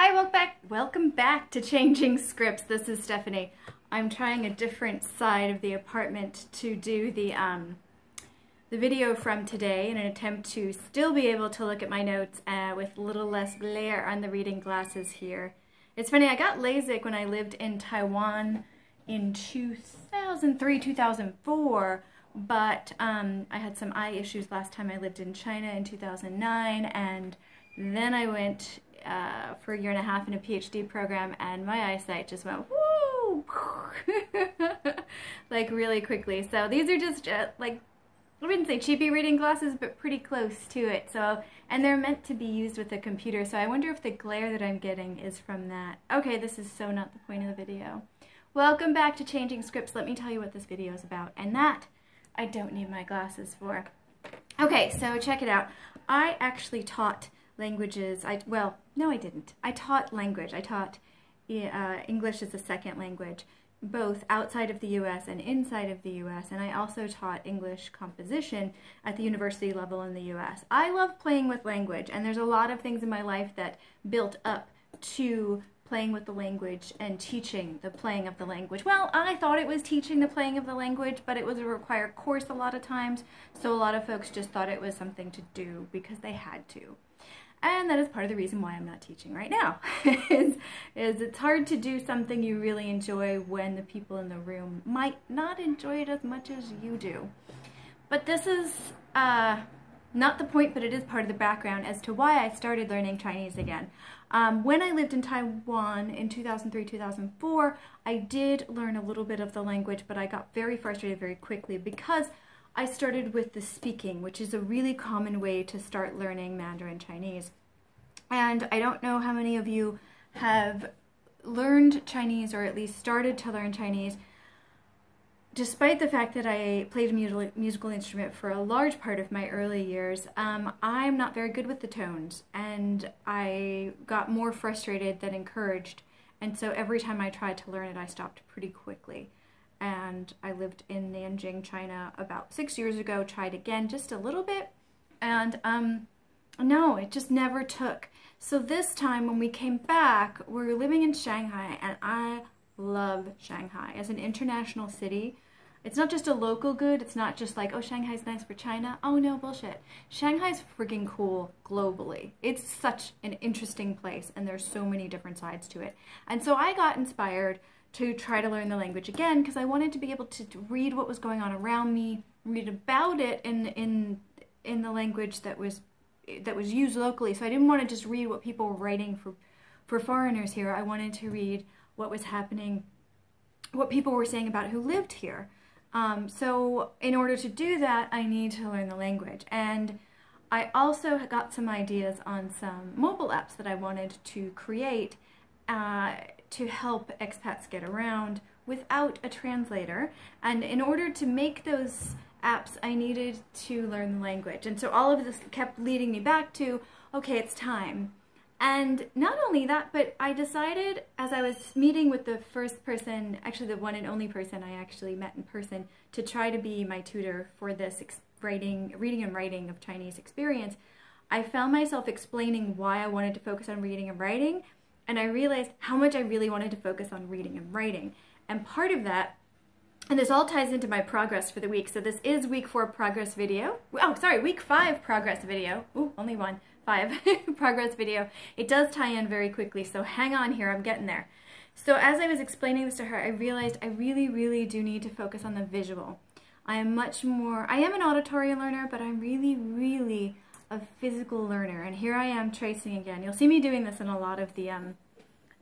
Hi, welcome back to Changing Scripts. This is Stephanie. I'm trying a different side of the apartment to do the video from today in an attempt to still be able to look at my notes with a little less glare on the reading glasses here. It's funny, I got LASIK when I lived in Taiwan in 2003, 2004, but I had some eye issues last time I lived in China in 2009, and then I went for a year and a half in a PhD program, and my eyesight just went woo, like really quickly. So these are just like, I wouldn't say cheapy reading glasses, but pretty close to it. So, and they're meant to be used with a computer, so I wonder if the glare that I'm getting is from that. Okay, this is so not the point of the video. Welcome back to Changing Scripts. Let me tell you what this video is about, and that I don't need my glasses for. Okay, so check it out. I actually taught languages. Well, no, I didn't. I taught language. I taught English as a second language, both outside of the U.S. and inside of the U.S., and I also taught English composition at the university level in the U.S. I love playing with language, and there's a lot of things in my life that built up to playing with the language and teaching the playing of the language. Well, I thought it was teaching the playing of the language, but it was a required course a lot of times, so a lot of folks just thought it was something to do because they had to. And that is part of the reason why I'm not teaching right now, is it's hard to do something you really enjoy when the people in the room might not enjoy it as much as you do. But this is not the point, but it is part of the background as to why I started learning Chinese again. When I lived in Taiwan in 2003, 2004, I did learn a little bit of the language, but I got very frustrated very quickly because I started with the speaking, which is a really common way to start learning Mandarin Chinese. And I don't know how many of you have learned Chinese, or at least started to learn Chinese, despite the fact that I played a musical instrument for a large part of my early years. I'm not very good with the tones, and I got more frustrated than encouraged. And so every time I tried to learn it, I stopped pretty quickly. And I lived in Nanjing, China about 6 years ago, tried again just a little bit, and no, it just never took. So this time when we came back, we were living in Shanghai, and I love Shanghai as an international city. It's not just a local good, it's not just like, oh, Shanghai's nice for China. Oh no, bullshit. Shanghai's freaking cool globally. It's such an interesting place, and there's so many different sides to it. And so I got inspired to try to learn the language again, because I wanted to be able to read what was going on around me, read about it in the language that was used locally. So I didn't want to just read what people were writing for foreigners here. I wanted to read what was happening, what people were saying about who lived here. So in order to do that, I need to learn the language. And I also got some ideas on some mobile apps that I wanted to create to help expats get around without a translator. And in order to make those apps, I needed to learn the language. And so all of this kept leading me back to, okay, it's time. And not only that, but I decided as I was meeting with the first person, actually the one and only person I actually met in person, to try to be my tutor for this reading and writing of Chinese experience, I found myself explaining why I wanted to focus on reading and writing. And I realized how much I really wanted to focus on reading and writing. And part of that, and this all ties into my progress for the week. So this is week 4 progress video. Oh, sorry, week 5 progress video. Ooh, only 5 progress video. It does tie in very quickly, so hang on here, I'm getting there. So as I was explaining this to her, I realized I really, really do need to focus on the visual. I am an auditory learner, but I'm really, really a physical learner, and here I am tracing again. You'll see me doing this in a lot of the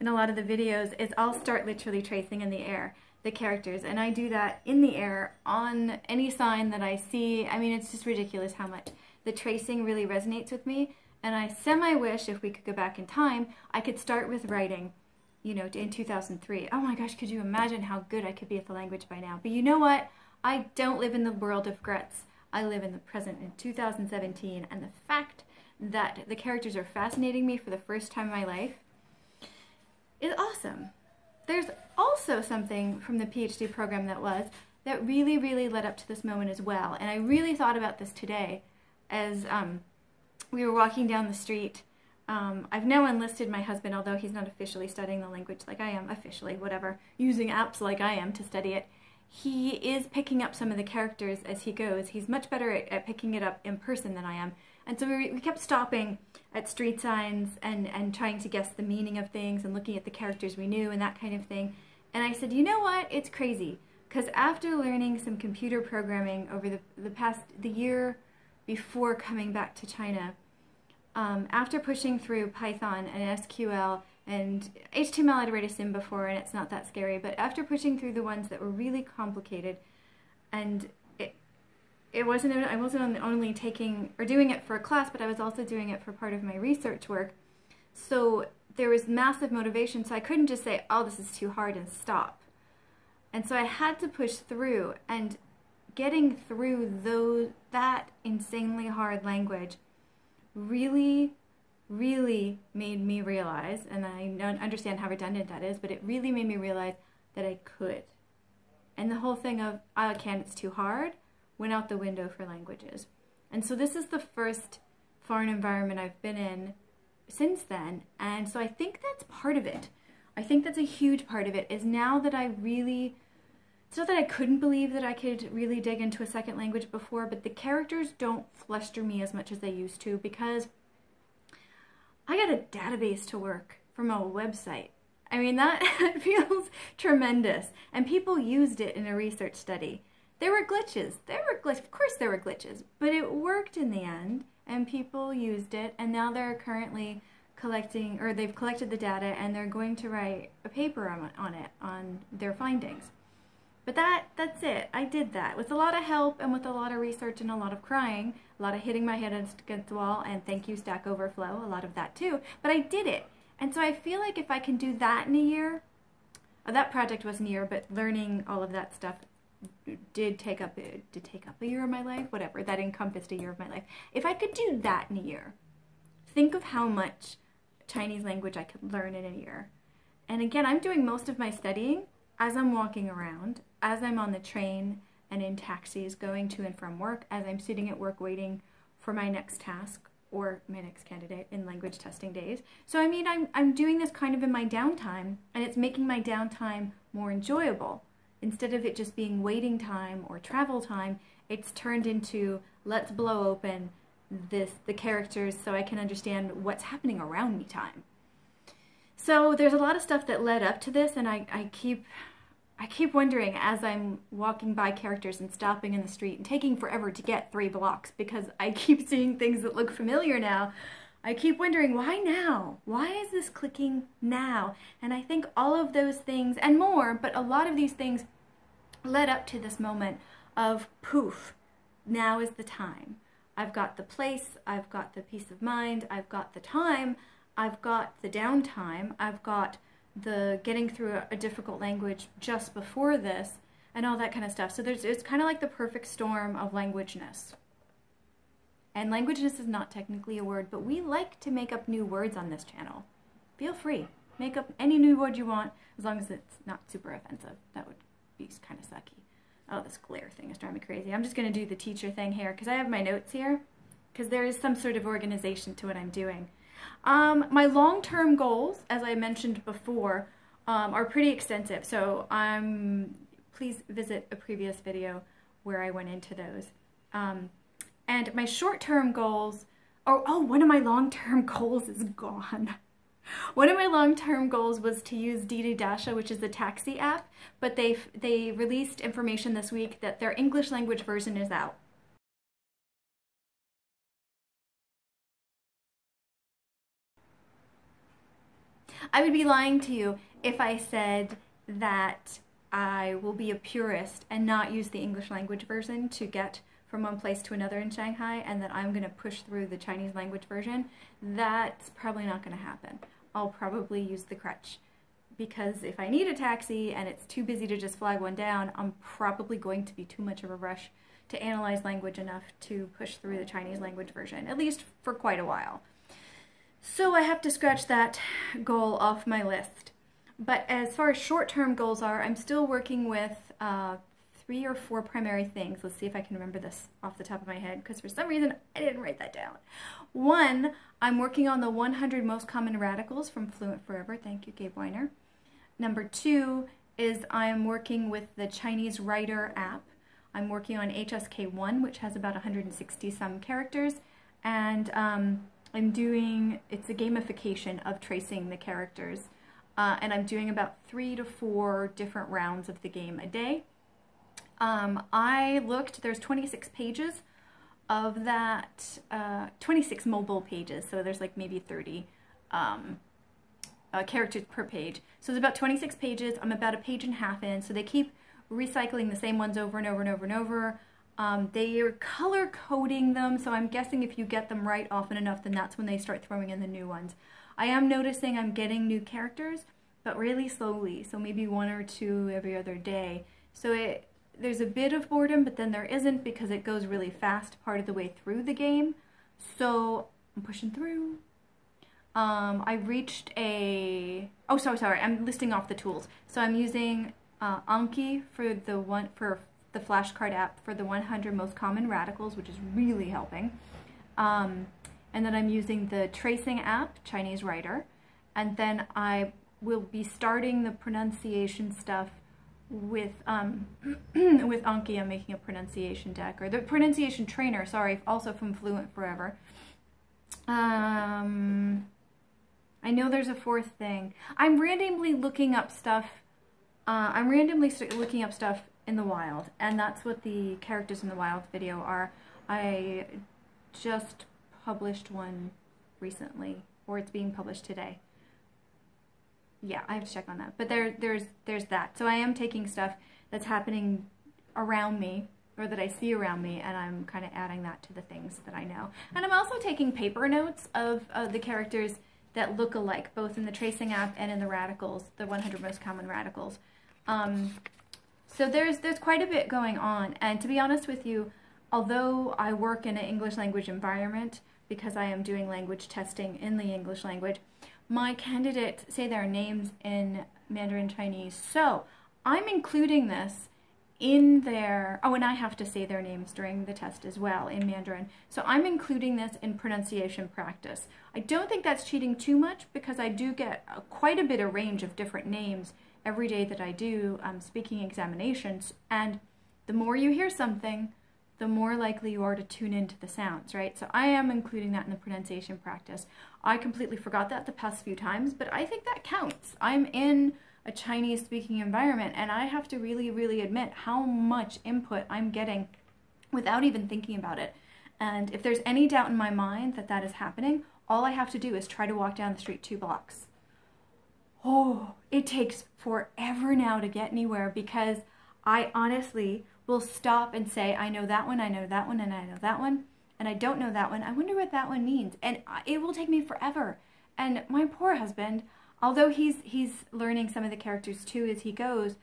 videos. Is I'll start literally tracing in the air the characters, and I do that in the air on any sign that I see. I mean, it's just ridiculous how much the tracing really resonates with me, and I semi-wish if we could go back in time, I could start with writing, you know, in 2003. Oh my gosh, could you imagine how good I could be at the language by now? But you know what? I don't live in the world of regrets. I live in the present in 2017, and the fact that the characters are fascinating me for the first time in my life is awesome. There's also something from the PhD program that really, really led up to this moment as well, and I really thought about this today as we were walking down the street I've now enlisted my husband, although he's not officially studying the language like I am, officially, whatever, using apps like I am to study it. He is picking up some of the characters as he goes. He's much better at picking it up in person than I am. And so we kept stopping at street signs and trying to guess the meaning of things and looking at the characters we knew and that kind of thing. And I said, you know what? It's crazy. Because after learning some computer programming over the year before coming back to China, after pushing through Python and SQL and HTML I'd read a sim before and it's not that scary, but after pushing through the ones that were really complicated, and I wasn't only taking or doing it for a class, but I was also doing it for part of my research work. So there was massive motivation, so I couldn't just say, oh, this is too hard and stop. And so I had to push through, and getting through that insanely hard language really, really made me realize, and I don't understand how redundant that is, but it really made me realize that I could. And the whole thing of, I can't, it's too hard, went out the window for languages. And so this is the first foreign environment I've been in since then, and so I think that's part of it. I think that's a huge part of it, is now that it's not that I couldn't believe that I could really dig into a second language before, but the characters don't fluster me as much as they used to, because I got a database to work from a website. I mean, that feels tremendous, and people used it in a research study. There were glitches. Of course there were glitches, but it worked in the end, and people used it, and now they're currently collecting, or they've collected the data, and they're going to write a paper on their findings. But that's it. I did that with a lot of help and with a lot of research and a lot of crying, a lot of hitting my head against the wall, and thank you Stack Overflow, a lot of that too. But I did it. And so I feel like if I can do that in a year, that project wasn't a year, but learning all of that stuff did take up a year of my life, whatever, that encompassed a year of my life. If I could do that in a year, think of how much Chinese language I could learn in a year. And again, I'm doing most of my studying as I'm walking around, as I'm on the train and in taxis going to and from work, as I'm sitting at work waiting for my next task or my next candidate in language testing days. So I mean, I'm doing this kind of in my downtime, and it's making my downtime more enjoyable. Instead of it just being waiting time or travel time, it's turned into, let's blow open the characters so I can understand what's happening around me time. So there's a lot of stuff that led up to this, and I keep wondering as I'm walking by characters and stopping in the street and taking forever to get 3 blocks because I keep seeing things that look familiar now. I keep wondering, why now? Why is this clicking now? And I think all of those things and more, but a lot of these things led up to this moment of poof, now is the time. I've got the place, I've got the peace of mind, I've got the time, I've got the downtime, I've got the getting through a difficult language just before this, and all that kind of stuff. So it's kind of like the perfect storm of languageness. And languageness is not technically a word, but we like to make up new words on this channel. Feel free. Make up any new word you want, as long as it's not super offensive. That would be kind of sucky. Oh, this glare thing is driving me crazy. I'm just going to do the teacher thing here, because I have my notes here, because there is some sort of organization to what I'm doing. My long-term goals, as I mentioned before, are pretty extensive. So please visit a previous video where I went into those. And my short-term goals, one of my long-term goals is gone. One of my long-term goals was to use Didi Dasha, which is the taxi app, but they released information this week that their English language version is out. I would be lying to you if I said that I will be a purist and not use the English language version to get from one place to another in Shanghai, and that I'm going to push through the Chinese language version. That's probably not going to happen. I'll probably use the crutch, because if I need a taxi and it's too busy to just flag one down, I'm probably going to be too much of a rush to analyze language enough to push through the Chinese language version, at least for quite a while. So I have to scratch that goal off my list. But as far as short-term goals are, I'm still working with 3 or 4 primary things. Let's see if I can remember this off the top of my head, because for some reason I didn't write that down. 1, I'm working on the 100 most common radicals from Fluent Forever. Thank you, Gabe Weiner. Number 2 is I'm working with the Chinese Writer app. I'm working on HSK1, which has about 160 some characters, and it's a gamification of tracing the characters, and I'm doing about 3 to 4 different rounds of the game a day. I looked, there's 26 pages of that, 26 mobile pages, so there's like maybe 30 characters per page. So it's about 26 pages. I'm about a page and a half in, so they keep recycling the same ones over and over and over and over. They are color coding them, so I'm guessing if you get them right often enough, then that's when they start throwing in the new ones. I am noticing I'm getting new characters, but really slowly, so maybe 1 or 2 every other day. So there's a bit of boredom, but then there isn't, because it goes really fast part of the way through the game. So I'm pushing through. I reached oh, sorry, I'm listing off the tools. So I'm using Anki for the flashcard app for the 100 most common radicals, which is really helping. And then I'm using the tracing app, Chinese Writer, and then I will be starting the pronunciation stuff with with Anki. I'm making a pronunciation deck, or the pronunciation trainer, sorry, also from Fluent Forever. I know there's a 4th thing. I'm randomly looking up stuff. Looking up stuff in the wild, and that's what the characters in the wild video are. I just published one recently, or it's being published today. Yeah, I have to check on that. But there's that. So I am taking stuff that's happening around me, or that I see around me, and I'm kind of adding that to the things that I know. And I'm also taking paper notes of the characters that look alike, both in the tracing app and in the radicals, the 100 most common radicals. So there's quite a bit going on, and to be honest with you, although I work in an English language environment, because I am doing language testing in the English language, my candidates say their names in Mandarin Chinese, so I'm including this in their, and I have to say their names during the test as well in Mandarin, so I'm including this in pronunciation practice. I don't think that's cheating too much, because I do get quite a bit of range of different names every day that I do speaking examinations, and the more you hear something, the more likely you are to tune into the sounds, right? So I am including that in the pronunciation practice. I completely forgot that the past few times, but I think that counts. I'm in a Chinese speaking environment, and I have to really, really admit how much input I'm getting without even thinking about it. And if there's any doubt in my mind that that is happening, all I have to do is try to walk down the street 2 blocks. Oh, it takes forever now to get anywhere, because I honestly will stop and say, I know that one, I know that one, and I know that one, and I don't know that one. I wonder what that one means. And it will take me forever. And my poor husband, although he's learning some of the characters too as he goes,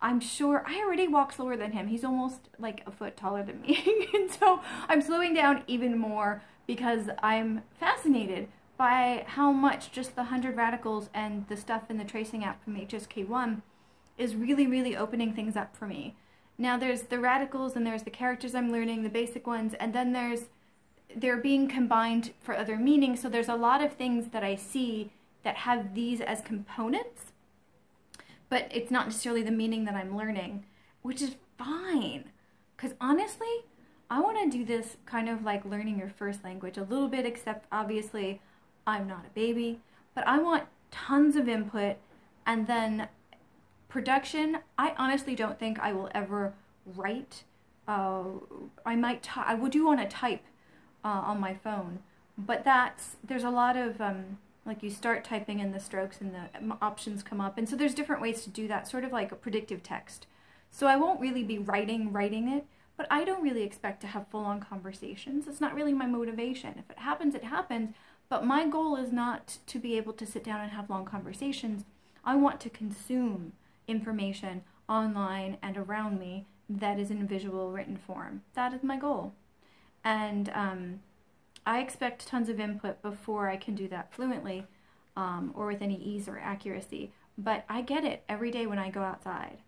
I'm sure I already walk slower than him. He's almost like a foot taller than me. And so I'm slowing down even more, because I'm fascinated by how much just the 100 radicals and the stuff in the tracing app from HSK1 is really, really opening things up for me. Now there's the radicals, and there's the characters I'm learning, the basic ones, and then they're being combined for other meanings, so there's a lot of things that I see that have these as components, but it's not necessarily the meaning that I'm learning, which is fine, because honestly, I want to do this kind of like learning your first language a little bit, except obviously I'm not a baby, but I want tons of input, and then production. I honestly don't think I will ever write. I do want to type on my phone, but there's a lot of like you start typing in the strokes and the options come up, and so there's different ways to do that, sort of like a predictive text. So I won't really be writing it, but I don't really expect to have full-on conversations. It's not really my motivation. If it happens, it happens, but my goal is not to be able to sit down and have long conversations. I want to consume information online and around me that is in visual written form. That is my goal. And I expect tons of input before I can do that fluently or with any ease or accuracy. But I get it every day when I go outside.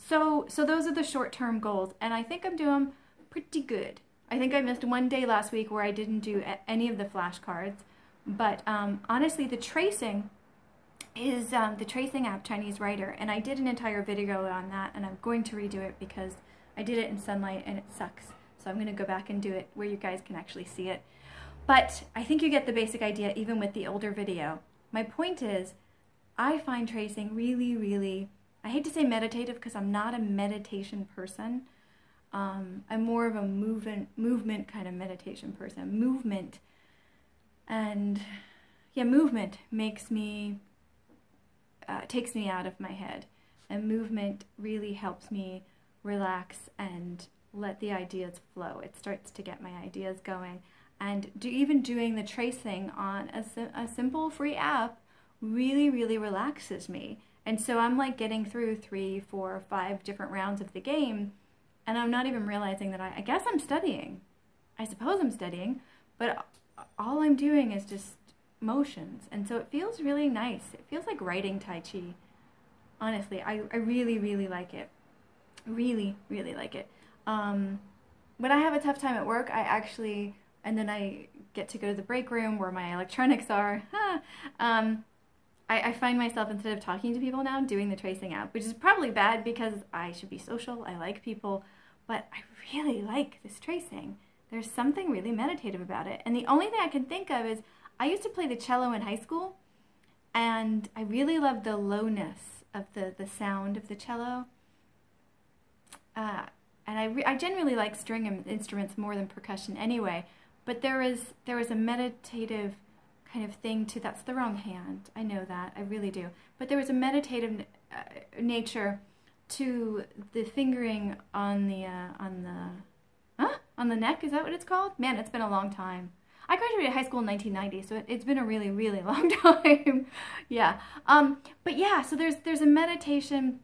So those are the short-term goals, and I think I'm doing pretty good. I think I missed one day last week where I didn't do any of the flashcards, but honestly, the tracing is the tracing app Chinese Writer, and I did an entire video on that, and I'm going to redo it because I did it in sunlight and it sucks. So I'm going to go back and do it where you guys can actually see it. But I think you get the basic idea even with the older video. My point is, I find tracing really, really, I hate to say meditative because I'm not a meditation person. I'm more of a movement kind of meditation person. Movement, and yeah, movement makes me, takes me out of my head. And movement really helps me relax and let the ideas flow. It starts to get my ideas going. And even doing the tracing on a simple free app really, really relaxes me. And so I'm like getting through 3, 4, 5 different rounds of the game, and I'm not even realizing that I guess I'm studying. I suppose I'm studying, but all I'm doing is just motions. And so it feels really nice. It feels like writing Tai Chi. Honestly, I really, really like it. Really, really like it. When I have a tough time at work, I actually, and then I get to go to the break room where my electronics are, I find myself, instead of talking to people now, doing the tracing app, which is probably bad because I should be social, I like people, but I really like this tracing. There's something really meditative about it. And the only thing I can think of is, I used to play the cello in high school, and I really loved the lowness of the sound of the cello. And I generally like string instruments more than percussion anyway, but there was a meditative kind of thing to, that's the wrong hand, I know that, I really do, but there was a meditative nature to the fingering on the neck, is that what it's called? Man, it's been a long time. I graduated high school in 1990, so it's been a really, really long time. Yeah, but yeah, so there's a meditation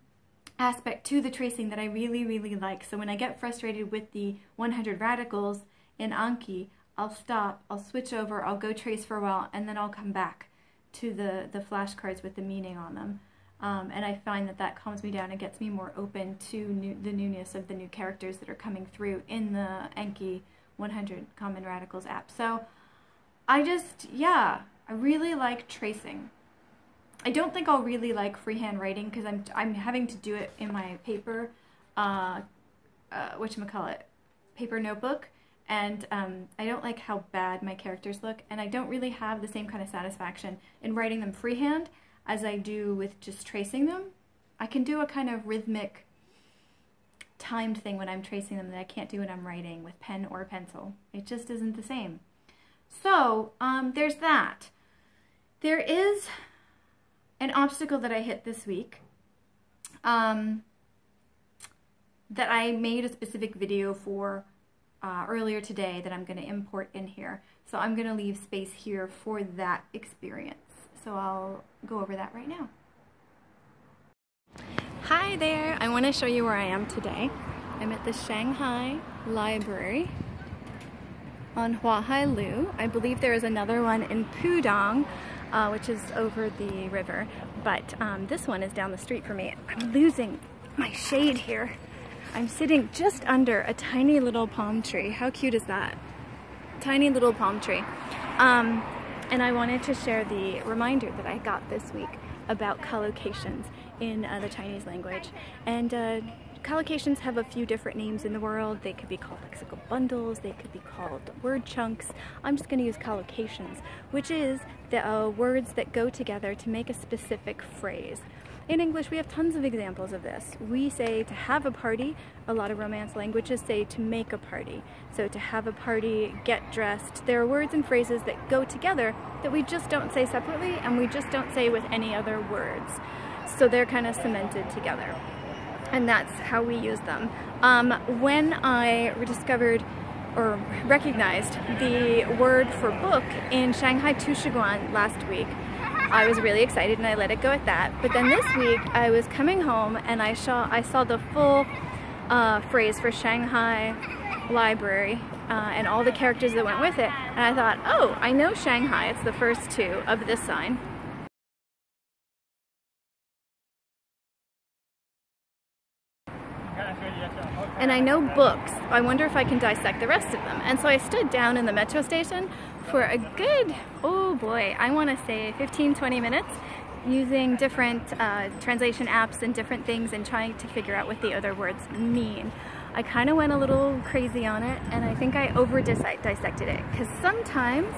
aspect to the tracing that I really, really like. So when I get frustrated with the 100 radicals in Anki, I'll stop, I'll switch over, I'll go trace for a while, and then I'll come back to the flashcards with the meaning on them. And I find that calms me down and gets me more open to the newness of the new characters that are coming through in the Anki 100 Common Radicals app. So I really like tracing. I don't think I'll really like freehand writing because I'm having to do it in my paper, whatchamacallit, paper notebook. And I don't like how bad my characters look, and I don't really have the same kind of satisfaction in writing them freehand as I do with just tracing them. I can do a kind of rhythmic, timed thing when I'm tracing them that I can't do when I'm writing with pen or pencil. It just isn't the same. So there's that. There is an obstacle that I hit this week that I made a specific video for earlier today that I'm going to import in here. So I'm going to leave space here for that experience. So I'll go over that right now. Hi there! I want to show you where I am today. I'm at the Shanghai Library on Huahai Lu. I believe there is another one in Pudong, which is over the river, but this one is down the street for me. I'm losing my shade here. I'm sitting just under a tiny little palm tree. How cute is that? Tiny little palm tree. And I wanted to share the reminder that I got this week about collocations in the Chinese language. And collocations have a few different names in the world. They could be called lexical bundles, they could be called word chunks. I'm just going to use collocations, which is the words that go together to make a specific phrase. In English, we have tons of examples of this. We say to have a party. A lot of Romance languages say to make a party. So to have a party, get dressed. There are words and phrases that go together that we just don't say separately, and we just don't say with any other words. So they're kind of cemented together. And that's how we use them. When I rediscovered or recognized the word for book in Shanghai Tushiguan last week, I was really excited and I let it go at that. But then this week I was coming home and I saw the full phrase for Shanghai Library and all the characters that went with it, and I thought, oh, I know Shanghai. It's the first two of this sign. and I know books. I wonder if I can dissect the rest of them. And so I stood down in the metro station for a good, oh boy, I want to say 15-20 minutes, using different translation apps and different things and trying to figure out what the other words mean. I kind of went a little crazy on it, and I think I over-dissected it, because sometimes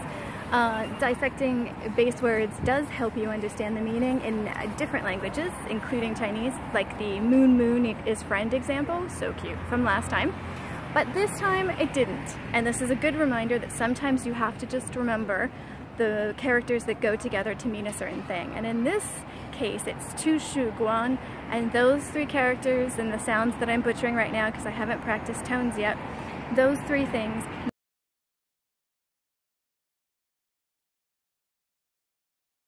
dissecting base words does help you understand the meaning in different languages, including Chinese, like the moon is friend example, so cute, from last time. But this time it didn't, and this is a good reminder that sometimes you have to just remember the characters that go together to mean a certain thing. And in this case, it's Tu Shu Guan, and those three characters and the sounds that I'm butchering right now because I haven't practiced tones yet, those three things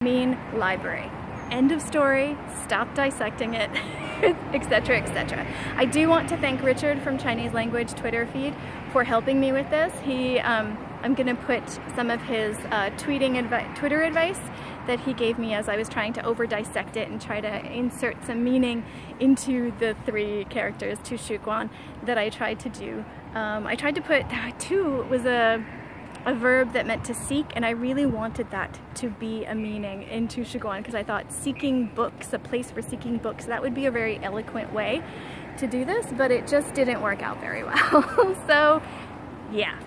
mean library. End of story, stop dissecting it, etc., etc. I do want to thank Richard from Chinese Language Twitter feed for helping me with this. I'm going to put some of his Twitter advice that he gave me as I was trying to over-dissect it and try to insert some meaning into the three characters, Tu Shu Guan, that I tried to do. I tried to put, tu was a verb that meant to seek, and I really wanted that to be a meaning in Tu Shu Guan, because I thought seeking books, a place for seeking books, that would be a very eloquent way to do this, but it just didn't work out very well. So yeah,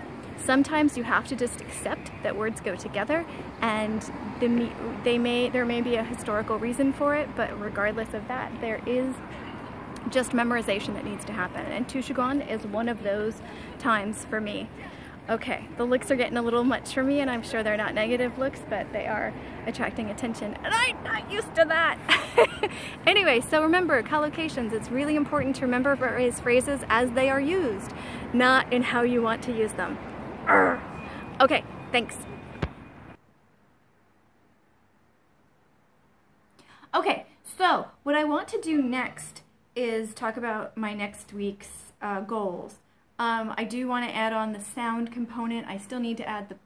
sometimes you have to just accept that words go together, and there may be a historical reason for it, but regardless of that, there is just memorization that needs to happen, and Tu Shu Guan is one of those times for me. Okay, the looks are getting a little much for me, and I'm sure they're not negative looks, but they are attracting attention, and I'm not used to that. Anyway, so remember, collocations, it's really important to remember phrases as they are used, not in how you want to use them. Arr. Okay, thanks. Okay, so what I want to do next is talk about my next week's goals. I do want to add on the sound component. I still need to add the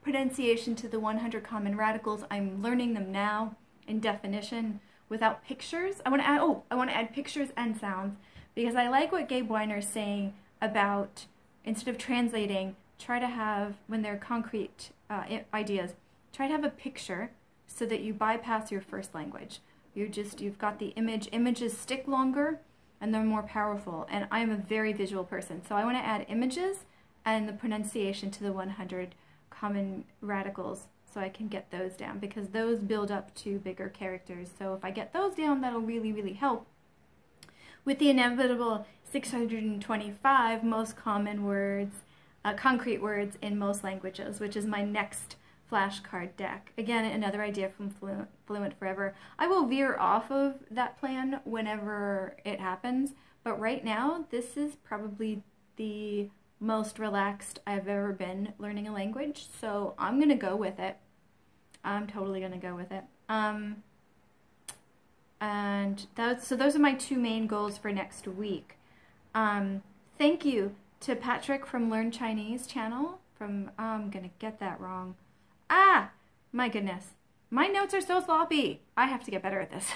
pronunciation to the 100 common radicals. I'm learning them now in definition without pictures. I want to add pictures and sounds, because I like what Gabe Weiner is saying about, instead of translating, try to have, when they're concrete ideas, try to have a picture so that you bypass your first language. You've got the image. Images stick longer, and they're more powerful, and I'm a very visual person, so I want to add images and the pronunciation to the 100 common radicals so I can get those down, because those build up to bigger characters. So if I get those down, that'll really, really help with the inevitable 625 most common words, concrete words in most languages, which is my next flashcard deck. Again, another idea from Fluent Forever. I will veer off of that plan whenever it happens, but right now this is probably the most relaxed I've ever been learning a language, so I'm gonna go with it. I'm totally gonna go with it. So those are my two main goals for next week. Thank you to Patrick from Learn Chinese channel. I'm gonna get that wrong. Ah, my goodness. My notes are so sloppy. I have to get better at this.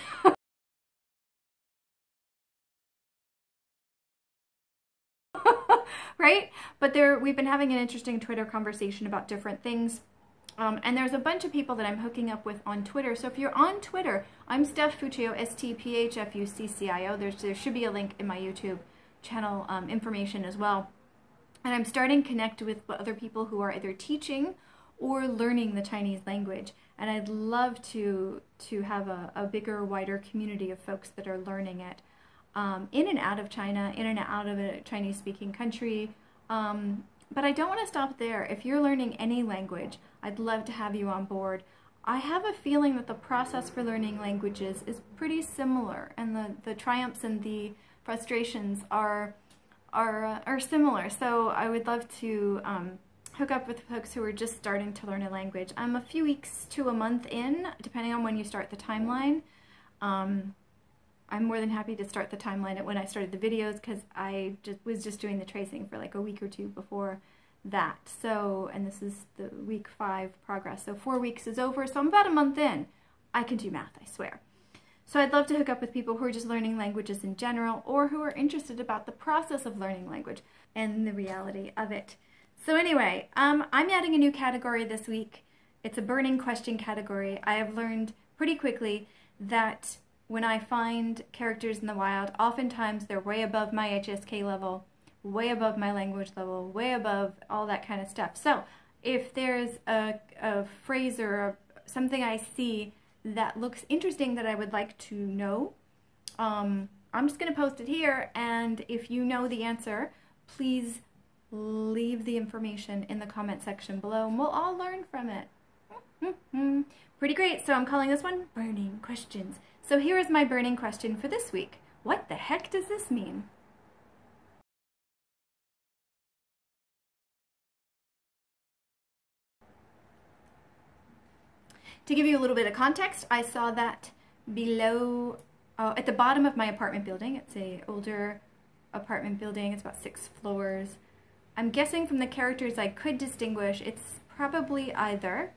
Right? But we've been having an interesting Twitter conversation about different things. And there's a bunch of people that I'm hooking up with on Twitter. So if you're on Twitter, I'm Steph Fuccio, STPHFUCCIO. There should be a link in my YouTube channel information as well. And I'm starting to connect with other people who are either teaching or learning the Chinese language, and I'd love to have a bigger, wider community of folks that are learning it in and out of China, in and out of a Chinese-speaking country. But I don't want to stop there. If you're learning any language, I'd love to have you on board. I have a feeling that the process for learning languages is pretty similar, and the triumphs and the frustrations are similar. So I would love to hook up with folks who are just starting to learn a language. I'm a few weeks to a month in, depending on when you start the timeline. I'm more than happy to start the timeline at when I started the videos, because I was just doing the tracing for like a week or two before that. So, and this is the week 5 progress. So 4 weeks is over, so I'm about a month in. I can do math, I swear. So I'd love to hook up with people who are just learning languages in general, or who are interested about the process of learning language and the reality of it. So anyway, I'm adding a new category this week. It's a burning question category. I have learned pretty quickly that when I find characters in the wild, oftentimes they're way above my HSK level, way above my language level, way above all that kind of stuff. So if there's a phrase or something I see that looks interesting that I would like to know, I'm just going to post it here, and if you know the answer, please leave the information in the comment section below, and we'll all learn from it. Pretty great. So I'm calling this one Burning Questions. So here is my burning question for this week. What the heck does this mean? To give you a little bit of context, I saw that below, at the bottom of my apartment building. It's an older apartment building. It's about 6 floors. I'm guessing from the characters I could distinguish, it's probably either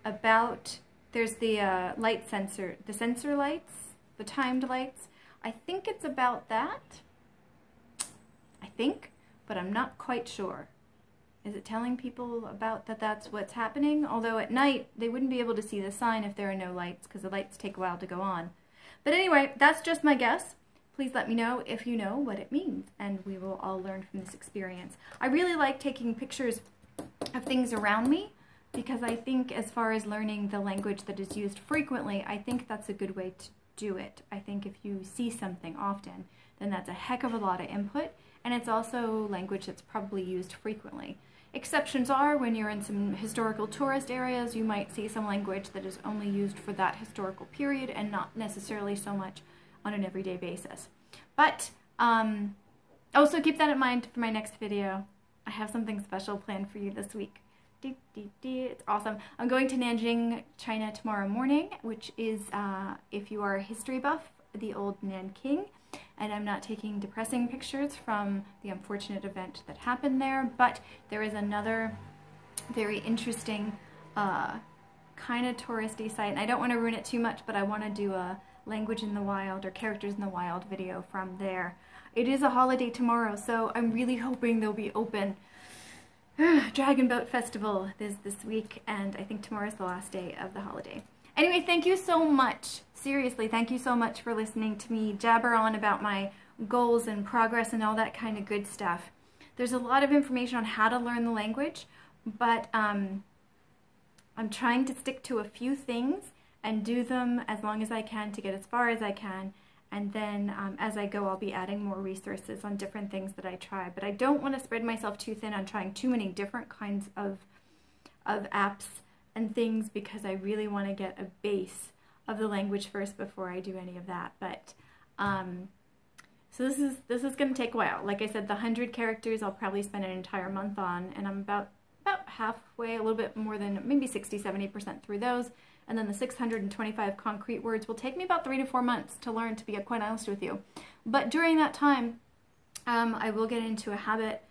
about, there's the light sensor, the sensor lights, the timed lights. I think it's about that. I think, but I'm not quite sure. Is it telling people about that's what's happening? Although at night, they wouldn't be able to see the sign if there are no lights, because the lights take a while to go on. But anyway, that's just my guess. Please let me know if you know what it means, and we will all learn from this experience. I really like taking pictures of things around me, because I think as far as learning the language that is used frequently, I think that's a good way to do it. I think if you see something often, then that's a heck of a lot of input, and it's also language that's probably used frequently. Exceptions are when you're in some historical tourist areas, you might see some language that is only used for that historical period and not necessarily so much on an everyday basis. But also keep that in mind for my next video. I have something special planned for you this week. It's awesome. I'm going to Nanjing, China tomorrow morning, which is, if you are a history buff, the old Nanking. And I'm not taking depressing pictures from the unfortunate event that happened there, but there is another very interesting kind of touristy site, and I don't want to ruin it too much, but I want to do a language in the wild or characters in the wild video from there. It is a holiday tomorrow, so I'm really hoping they'll be open. Dragon Boat Festival is this week, and I think tomorrow is the last day of the holiday. Anyway, thank you so much. Seriously, thank you so much for listening to me jabber on about my goals and progress and all that kind of good stuff. There's a lot of information on how to learn the language, but I'm trying to stick to a few things and do them as long as I can to get as far as I can. And then as I go, I'll be adding more resources on different things that I try. But I don't want to spread myself too thin on trying too many different kinds of apps and things, because I really want to get a base of the language first before I do any of that. But so this is going to take a while. Like I said, the 100 characters I'll probably spend an entire month on, and I'm about halfway, a little bit more than maybe 60-70% through those. And then the 625 concrete words will take me about 3 to 4 months to learn, to be quite honest with you. But during that time, I will get into a habit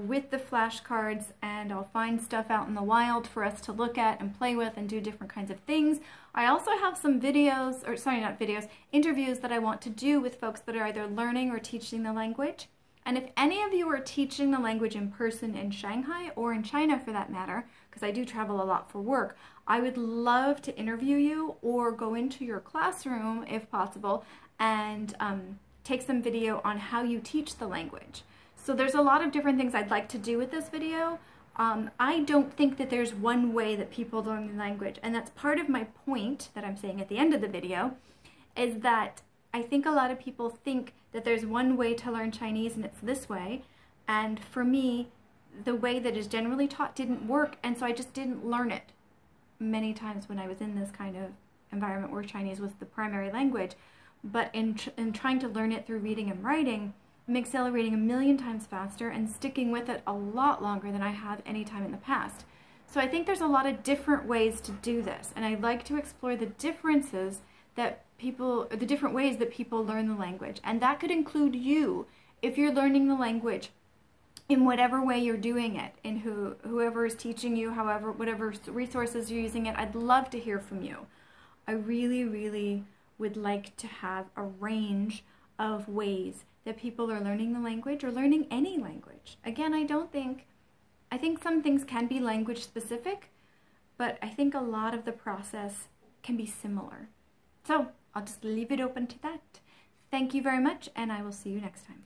with the flashcards, and I'll find stuff out in the wild for us to look at and play with and do different kinds of things. I also have some videos, or sorry, not videos, interviews that I want to do with folks that are either learning or teaching the language. And if any of you are teaching the language in person in Shanghai, or in China for that matter, because I do travel a lot for work, I would love to interview you or go into your classroom, if possible, and take some video on how you teach the language. So there's a lot of different things I'd like to do with this video. I don't think that there's one way that people learn the language, and that's part of my point that I'm saying at the end of the video, is that I think a lot of people think that there's one way to learn Chinese and it's this way, and for me, the way that is generally taught didn't work, and so I just didn't learn it many times when I was in this kind of environment where Chinese was the primary language. But in trying to learn it through reading and writing, I'm accelerating 1,000,000 times faster and sticking with it a lot longer than I have any time in the past. So I think there's a lot of different ways to do this, and I'd like to explore the differences that the different ways that people learn the language. And that could include you, if you're learning the language in whatever way you're doing it, in whoever is teaching you, whatever resources you're using it. I'd love to hear from you. I really, really would like to have a range of ways that people are learning the language or learning any language. Again, I think some things can be language specific, but I think a lot of the process can be similar. So I'll just leave it open to that. Thank you very much, and I will see you next time.